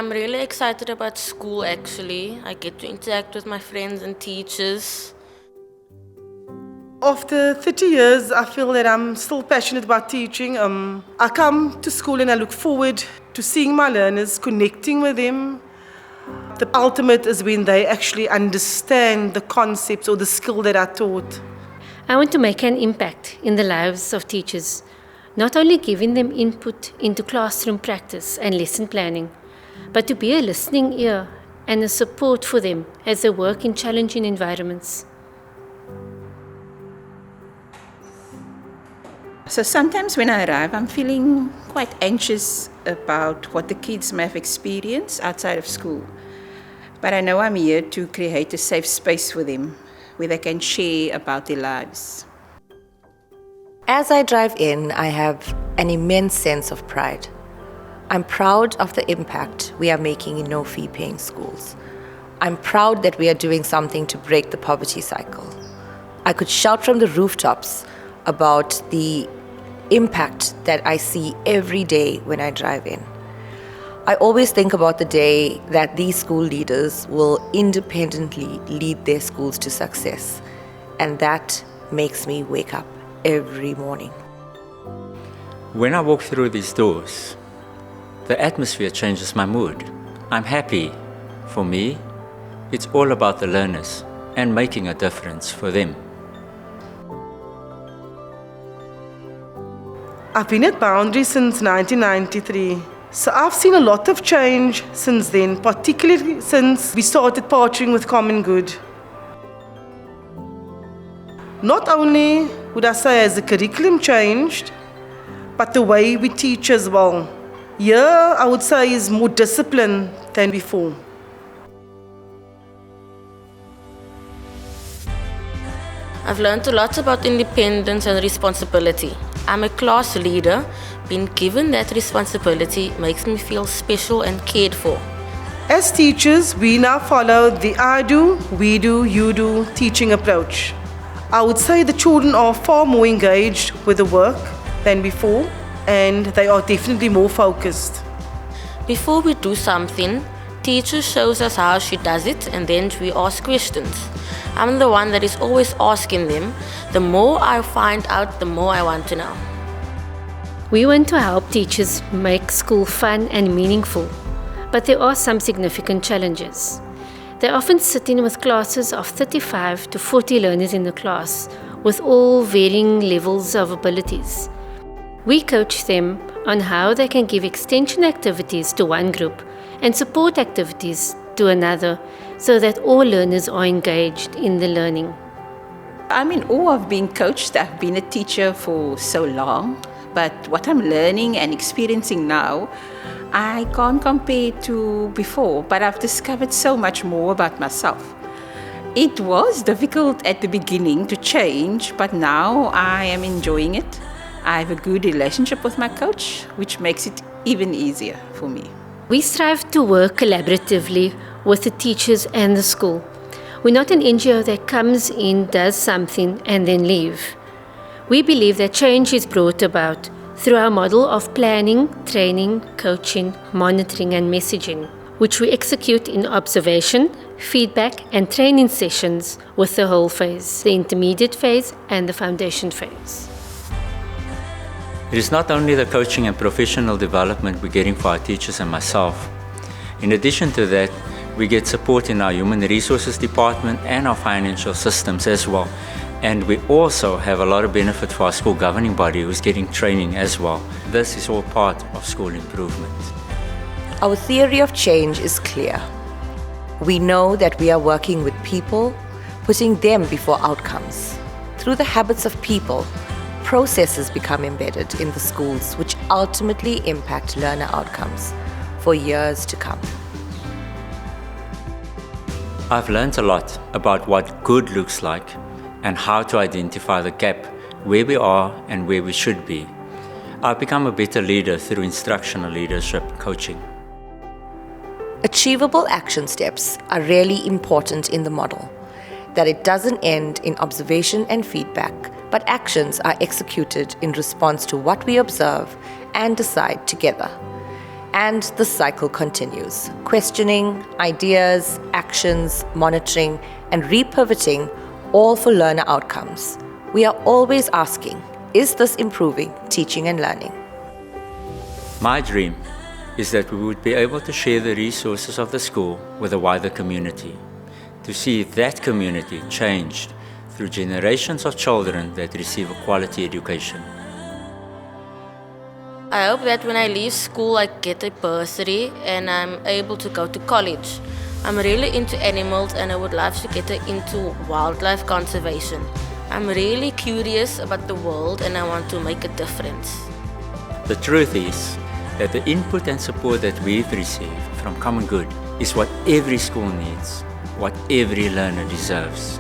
I'm really excited about school actually. I get to interact with my friends and teachers. After 30 years, I feel that I'm still passionate about teaching. I come to school and I look forward to seeing my learners, connecting with them. The ultimate is when they actually understand the concepts or the skill that I taught. I want to make an impact in the lives of teachers, not only giving them input into classroom practice and lesson planning, but to be a listening ear and a support for them as they work in challenging environments. So sometimes when I arrive, I'm feeling quite anxious about what the kids may have experienced outside of school. But I know I'm here to create a safe space for them where they can share about their lives. As I drive in, I have an immense sense of pride. I'm proud of the impact we are making in no-fee paying schools. I'm proud that we are doing something to break the poverty cycle. I could shout from the rooftops about the impact that I see every day when I drive in. I always think about the day that these school leaders will independently lead their schools to success, and that makes me wake up every morning. When I walk through these doors, the atmosphere changes my mood. I'm happy. For me, it's all about the learners and making a difference for them. I've been at Boundary since 1993, so I've seen a lot of change since then, particularly since we started partnering with Common Good. Not only would I say has the curriculum changed, but the way we teach as well. Here, I would say, is more discipline than before. I've learned a lot about independence and responsibility. I'm a class leader. Being given that responsibility makes me feel special and cared for. As teachers, we now follow the I do, we do, you do teaching approach. I would say the children are far more engaged with the work than before, and they are definitely more focused. Before we do something, teacher shows us how she does it and then we ask questions. I'm the one that is always asking them. The more I find out, the more I want to know. We want to help teachers make school fun and meaningful, but there are some significant challenges. They often sit in with classes of 35 to 40 learners in the class, with all varying levels of abilities. We coach them on how they can give extension activities to one group and support activities to another, so that all learners are engaged in the learning. I'm in awe of being coached. I've been a teacher for so long, but what I'm learning and experiencing now, I can't compare to before, but I've discovered so much more about myself. It was difficult at the beginning to change, but now I am enjoying it. I have a good relationship with my coach, which makes it even easier for me. We strive to work collaboratively with the teachers and the school. We're not an NGO that comes in, does something, and then leave. We believe that change is brought about through our model of planning, training, coaching, monitoring, and messaging, which we execute in observation, feedback, and training sessions with the whole phase, the intermediate phase, and the foundation phase. It is not only the coaching and professional development we're getting for our teachers and myself. In addition to that, we get support in our human resources department and our financial systems as well. And we also have a lot of benefit for our school governing body who's getting training as well. This is all part of school improvement. Our theory of change is clear. We know that we are working with people, putting them before outcomes. Through the habits of people, processes become embedded in the schools, which ultimately impact learner outcomes for years to come. I've learned a lot about what good looks like and how to identify the gap where we are and where we should be. I've become a better leader through instructional leadership coaching. Achievable action steps are really important in the model, that it doesn't end in observation and feedback, but actions are executed in response to what we observe and decide together. And the cycle continues. Questioning, ideas, actions, monitoring, and repivoting, all for learner outcomes. We are always asking, is this improving teaching and learning? My dream is that we would be able to share the resources of the school with a wider community, to see that community changed through generations of children that receive a quality education. I hope that when I leave school, I get a bursary and I'm able to go to college. I'm really into animals and I would love to get into wildlife conservation. I'm really curious about the world and I want to make a difference. The truth is that the input and support that we've received from Common Good is what every school needs, what every learner deserves.